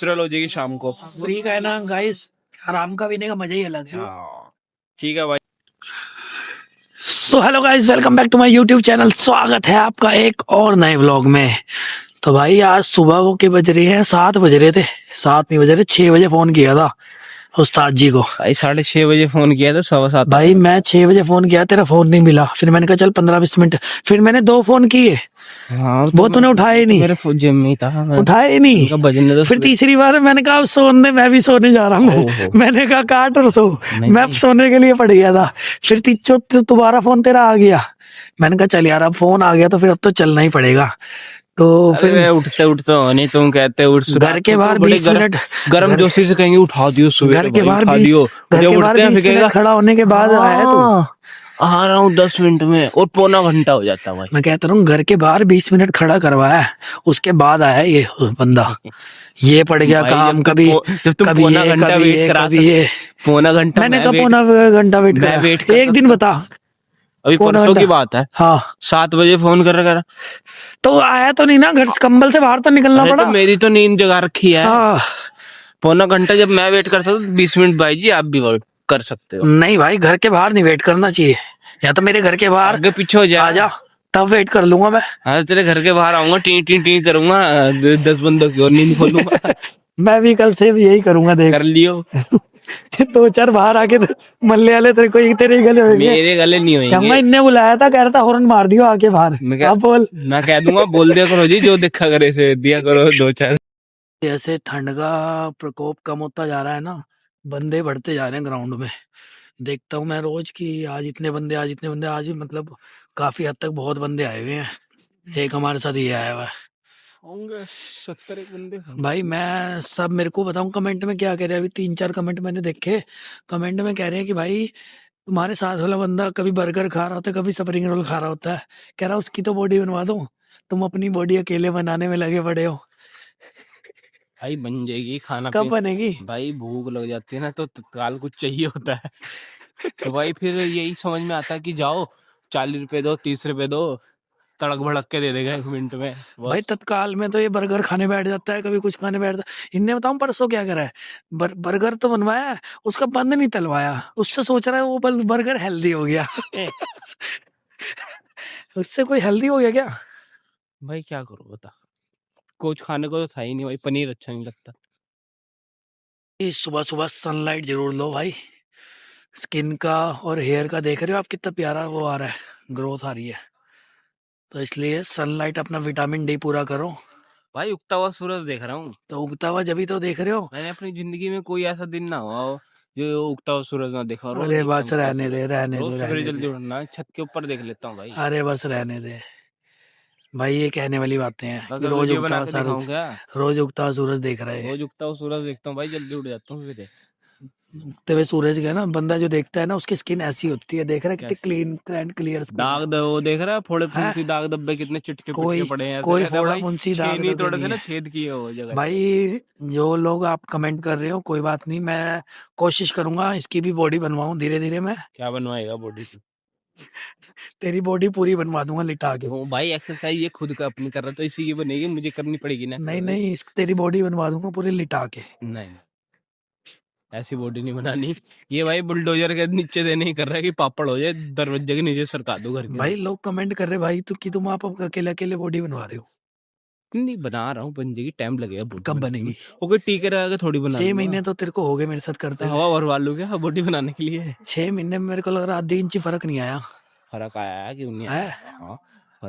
Natural हो जाएगी शाम को। फ्री का है ना गाइस, आराम का पीने का मजा ही अलग है। ठीक है भाई। So hello guys, welcome back to my YouTube channel. स्वागत है आपका एक और नए व्लॉग में। तो भाई आज सुबह वो के बज रही है 7 बज रहे थे, 7 नहीं बज रहे, 6 बजे फोन किया था उस्ताद जी को। भाई 6:30 बजे फोन किया था, 7:15। भाई मैं 6 बजे फोन किया, तेरा फोन नहीं मिला। फिर मैंने कहा चल 15-20 मिनट, फिर मैंने 2 फोन किए, हाँ वो तूने उठाया ही नहीं। मेरे जिम में ही था, उठाया ही नहीं। बजने दो। फिर तीसरी बार मैंने कहा अब सोने, मैं भी सोने जा रहा हूँ। मैंने कहा काट और सो। मैं अब सोने के लिए पड़ गया था। फिर दोबारा फोन तेरा आ गया। मैंने कहा चल यार अब फोन आ गया तो फिर अब तो चलना ही पड़ेगा। तो फिर उठते उठते नहीं, तुम कहते उठ घर के बाहर 20 मिनट गर्म जोशी से कहेंगे उठा दियो, सुबह घर के बाहर 20 उठते मिनट खड़ा होने के बाद आया तो आ रहा हूँ 10 मिनट में, और पौना घंटा हो जाता है भाई। मैं कहता हूँ घर के बाहर 20 मिनट खड़ा करवाया, उसके बाद आया ये बंदा। ये पड़ गया काम, कभी कभी ये कभी ये कभी ये। पौना घंटा मैंने कहा पौना घंटा वेट करा। एक दिन बता, अभी परसों की बात है। हाँ 7 बजे फोन कर तो आया तो नहीं ना, घर कंबल से बाहर तो निकलना पड़ा। तो मेरी तो नींद जगा रखी है। हाँ। पौना घंटा जब मैं वेट कर सकता हूँ, 20 मिनट भाई जी आप भी वेट कर सकते हो। नहीं भाई, घर के बाहर नहीं वेट करना चाहिए, या तो मेरे घर के बाहर आगे पीछे हो जाए, आजा तब वेट कर लूंगा मैं। हाँ तेरे घर के बाहर आऊंगा, टी टी टी करूंगा, 10 बंदों की और नींद खोलूंगा। मैं भी कल से भी यही करूंगा, देख कर लियो। 2-4 बाहर आके तो मल्ले वाले तेरे ही गले होंगे। मेरे गले नहीं होंगे। इनने बुलाया था, कह रहा था हॉर्न मार दियो आके बाहर। मैं कह दूंगा बोल दिया करो जी, जो देखा करे से दिया करो 2-4। जैसे ठंड का प्रकोप कम होता जा रहा है ना, बंदे बढ़ते जा रहे हैं ग्राउंड में। देखता हूँ मैं रोज कि आज इतने बंदे, आज इतने बंदे, आज भी मतलब काफी हद तक बहुत बंदे आए हुए हैं। एक हमारे साथ ये आया हुआ है, होंगे 70 बंदे। भाई मैं सब मेरे को बताऊं कमेंट में क्या कह रहे हैं। अभी 3-4 कमेंट मैंने देखे, कमेंट में कह रहे हैं कि भाई तुम्हारे साथ वाला बंदा कभी बर्गर खा रहा होता है, कभी स्प्रिंग रोल खा रहा होता है, कह रहा उसकी तो बॉडी बनवा दो, तुम अपनी बॉडी अकेले बनाने में लगे पड़े हो। भाई बन जाएगी, खाना कब बनेगी भाई? भूख लग जाती है ना तो तत्काल कुछ चाहिए होता है। तो भाई फिर यही समझ में आता है कि जाओ 40 रुपए दो, 30 रुपए दो, तड़क भड़क के दे देगा 1 मिनट में। भाई तत्काल में तो ये बर्गर खाने बैठ जाता है, कभी कुछ खाने बैठ जाता है। इनने बताऊं परसों क्या करा है, बर्गर तो बनवाया है, उसका बंद नहीं तलवाया, उससे सोच रहा है वो बर्गर हेल्दी हो गया। उससे कोई हेल्दी हो गया क्या? भाई क्या करो बता, कुछ खाने को तो था ही नहीं भाई, पनीर अच्छा नहीं लगता। सुबह सुबह सनलाइट जरूर लो भाई, स्किन का और हेयर का देख रहे हो आप कितना प्यारा वो आ रहा है, ग्रोथ आ रही है। तो इसलिए सनलाइट अपना विटामिन डी पूरा करो। भाई उगता हुआ सूरज देख रहा हूँ। तो उगता हुआ जब ही तो देख रहे हो। मैंने अपनी जिंदगी में कोई ऐसा दिन ना हुआ हो जो उगता हुआ सूरज ना देखा। अरे बस रहने दे, रहने दे, रहने जल्दी दे। उठना, छत के ऊपर देख लेता हूँ भाई। अरे बस रहने दे भाई, ये कहने वाली बातें हैं कि रोज उगता हुआ सूरज, रोज उगता हुआ सूरज देख रहा है। रोज उगता हुआ सूरज देखता हूँ भाई, जल्दी उठ जाता हूँ। उगते हुए सूरज का ना बंदा जो देखता है ना, उसकी स्किन ऐसी होती है, देख रहा है कितनी क्लीन एंड क्लियर स्किन। दाग वो देख रहा है, फोड़े फुंसी दाग धब्बे कितने चिटके पिटके पड़े हैं। कोई फोड़ा फुंसी दाग नहीं, थोड़े से ना छेद किए हो जगह। भाई जो लोग आप कमेंट कर रहे हो कोई बात नहीं, मैं कोशिश करूंगा इसकी भी बॉडी बनवाऊं धीरे धीरे। मैं क्या बनवाएगा बॉडी से? तेरी बॉडी पूरी बनवा दूंगा लिटा के। भाई एक्सरसाइज ये खुद का अपनी कर रहा, तो इसी की बनेगी, मुझे करनी पड़ेगी ना। नहीं तेरी बॉडी बनवा दूंगा पूरी लिटा के। नहीं ऐसी बॉडी नहीं बनानी। ये भाई बुलडोजर के नीचे देने ही कर रहा है कि पापड़ हो जाए, दरवाजे के नीचे सरका दो घर के। भाई लोग कमेंट कर रहे भाई तुम आप अकेले अकेले बॉडी बनवा रहे हो। नहीं बना रहा हूँ, बन जाएगी, टाइम लगेगा। कब बनेगी? ओके टीके लगा के थोड़ी बना 6 महीने तो तेरे को हो गए मेरे साथ करते हवा भरवा लू क्या बॉडी बनाने के लिए? 6 महीने में मेरे को लग रहा आधी इंची फर्क नहीं आया। फर्क आया है, क्यों नहीं आया? हाँ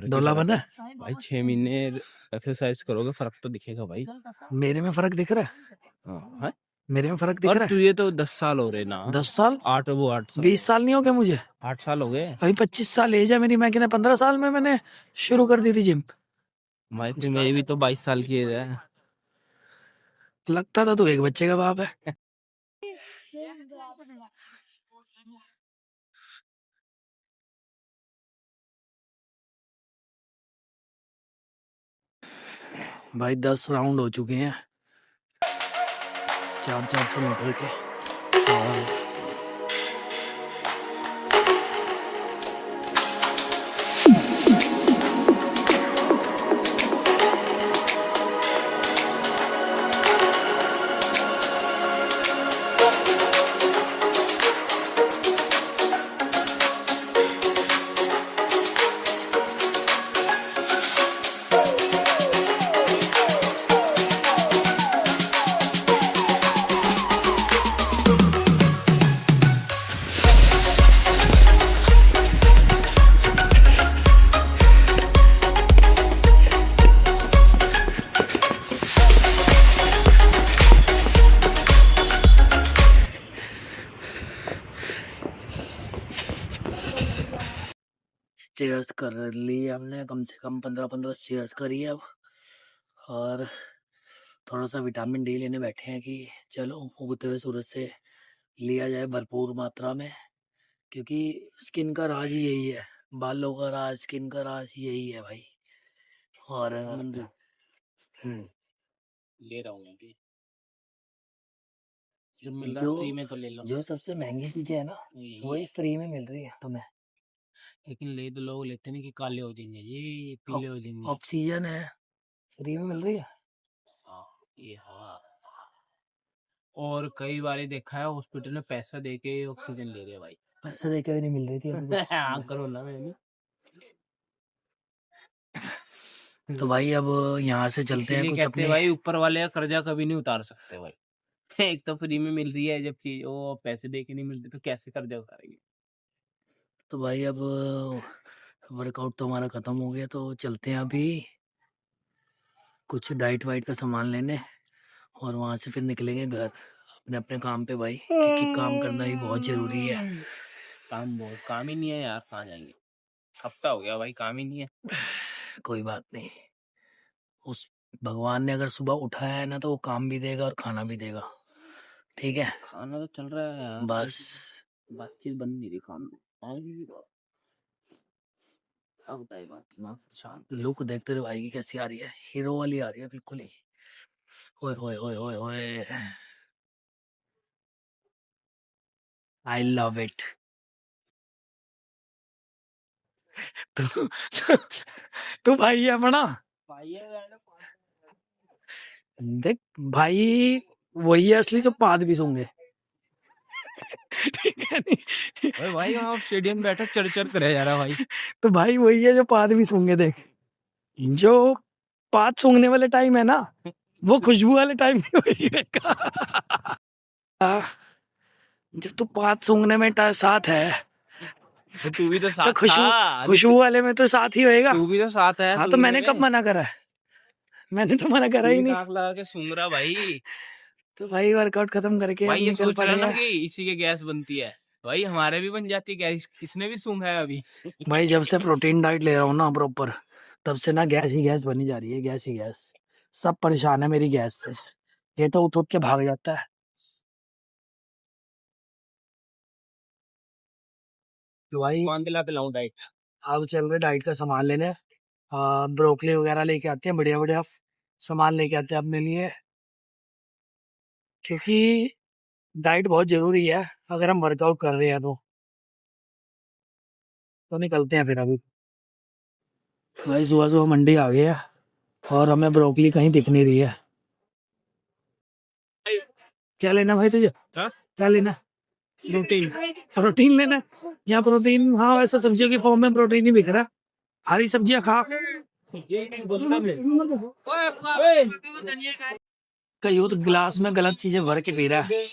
डोला बना भाई, 6 महीने एक्सरसाइज करोगे फर्क तो दिखेगा भाई। मेरे में फर्क दिख रहा है? मेरे में फर्क दिख रहा है? तुझे तो 10 साल हो रहे ना। 10 साल? 8 साल। 20 साल नहीं हो गए मुझे? 8 साल हो गए अभी 25 साल एज है मेरी। मैं कहना 15 साल में मैंने शुरू कर दी थी जिम। मेरी भी तो 22 साल की एज है। लगता था तू एक बच्चे का बाप है। भाई 10 राउंड हो चुके हैं, 400 मीटर के। स्टेयर्स कर ली हमने, कम से कम 15-15 स्टेयर्स करी है अब। और थोड़ा सा विटामिन डी लेने बैठे हैं कि चलो उगते हुए सूरज से लिया जाए भरपूर मात्रा में, क्योंकि स्किन का राज ही यही है, बालों का राज, स्किन का राज यही है भाई। और ले रहा हूँ अभी, जब मिल रहा है फ्री में तो ले लो। जो सबसे महंगी चीजें है ना वही फ्री में मिल रही है तुम्हें। लेकिन ले तो लोग लेते नहीं कि काले हो जाएंगे जी, पीले हो जाएंगे। ऑक्सीजन है, फ्री में मिल रही है। ये हाँ, और कई बार देखा है हॉस्पिटल में पैसा दे के ऑक्सीजन ले रहे हैं भाई। पैसे दे के भी नहीं मिल रही थी अभी हाँ कोरोना में। तो भाई अब यहाँ से चलते हैं कुछ कहते अपने। भाई ऊपर वाले का कर्जा कभी नहीं उतार सकते भाई। एक तो फ्री में मिल रही है जब चीज, वो पैसे दे के नहीं मिलती तो कैसे कर्जा उतारेंगे। तो भाई अब वर्कआउट तो हमारा खत्म हो गया, तो चलते हैं अभी कुछ डाइट वाइट का सामान लेने, और वहां से फिर निकलेंगे घर अपने अपने काम पे भाई, क्योंकि काम करना भी बहुत जरूरी है। काम ही नहीं है यार, कहाँ जाएंगे, हफ्ता हो गया भाई काम ही नहीं है। कोई बात नहीं, उस भगवान ने अगर सुबह उठाया है ना तो वो काम भी देगा और खाना भी देगा, ठीक है। खाना तो चल रहा है यार, बस बातचीत बन नहीं रही खाना। शांत लुक देखते रहे भाई की कैसी आ रही है, हीरो वाली आ रही है बिल्कुल ही। ओए ओए ओए ओए ओए, आई लव इट। तो भाई है अपना देख भाई, वही है असली जो पाद भी सूंघे। ठीक है नहीं? ओए भाई वहाँ स्टेडियम बैठा चर करे जा रहा भाई। तो भाई वही है जो पाद भी सूंघे। देख, जो पाद सूंघने वाले टाइम है ना, वो खुशबू वाले टाइम भी वही है। जब तू पाद सूंघने में साथ है तो तू भी तो साथ तो था, खुशबू वाले में तो साथ ही होएगा। तू भी तो साथ है। हाँ तो मैंने कब मना करा है? मैंने तो मना करा ही नहीं। आँख लगा के सूंघ रहा भाई। तो भाई वर्कआउट खत्म करके भाई ये सोच रहा ना पड़ेगा। कि इसी के गैस बनती है, भाई हमारे भी बन जाती है गैस, किसने भी सूंघा है अभी। भाई जब से प्रोटीन डाइट ले रहा हूँ ना प्रॉपर, तब से ना गैस ही गैस बनी जा रही है, गैस ही गैस। सब परेशान है मेरी गैस से, ये तो उठ के भाग जाता है। तो भाई कौन दिला पिलाऊं डाइट? अब चल रहे डाइट का सामान लेने, ब्रोकली वगैरह लेके आते हैं, बढ़िया बढ़िया सामान लेके आते हैं अपने लिए, क्योंकि डाइट बहुत जरूरी है अगर हम वर्कआउट कर रहे हैं तो निकलते हैं फिर अभी। भाई सुबह सुबह मंडी आ गए हैं और हमें ब्रोकली कहीं दिख नहीं रही है। क्या लेना भाई तुझे? क्या लेना? प्रोटीन। प्रोटीन लेना? यहाँ प्रोटीन, हाँ वैसे सब्जियों की फॉर्म में प्रोटीन ही बिक रहा। हरी सब्जियां खा। कई तो गिलास में गलत चीजें भर के पी रहा है।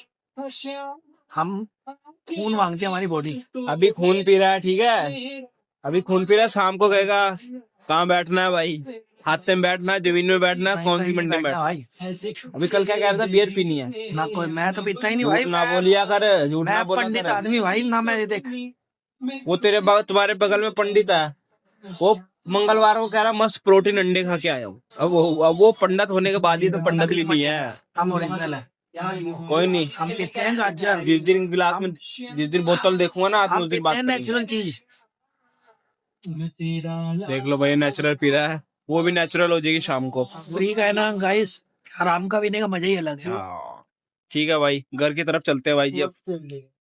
हम खून मांगते हैं हमारी बॉडी। अभी खून पी रहा है, ठीक है, अभी खून पी रहा है, शाम को कहेगा कहाँ बैठना है भाई, हाथ में बैठना है, जमीन में बैठना है, कौन सी मंडी में बैठना भाई। अभी कल क्या कह रहा था, बियर पीनी है ना कोई, मैं तो पीता ही नहीं भाई। ना बोलिया कर, झूठ ना मैं बोला पंडित कर। आदमी भाई ना, मैं देख वो तुम्हारे बगल में पंडित है, वो मंगलवार को कह रहा मस्त प्रोटीन अंडे खा के आया हूँ। अब वो पंडित होने के बाद ही तो पंडित भी नहीं है। हम ओरिजिनल है। कोई नहीं, हम पीते हैं गाजर। जिस दिन गिलास में, जिस दिन बोतल देखूंगा ना उस दिन बात करेंगे। नेचुरल चीज देख लो भाई, नेचुरल पी रहा है, वो भी नेचुरल हो जाएगी शाम को। फ्री का है ना गाइस, आराम का पीने का मजा ही अलग है। ठीक है भाई, घर की तरफ चलते हैं भाई जी अब।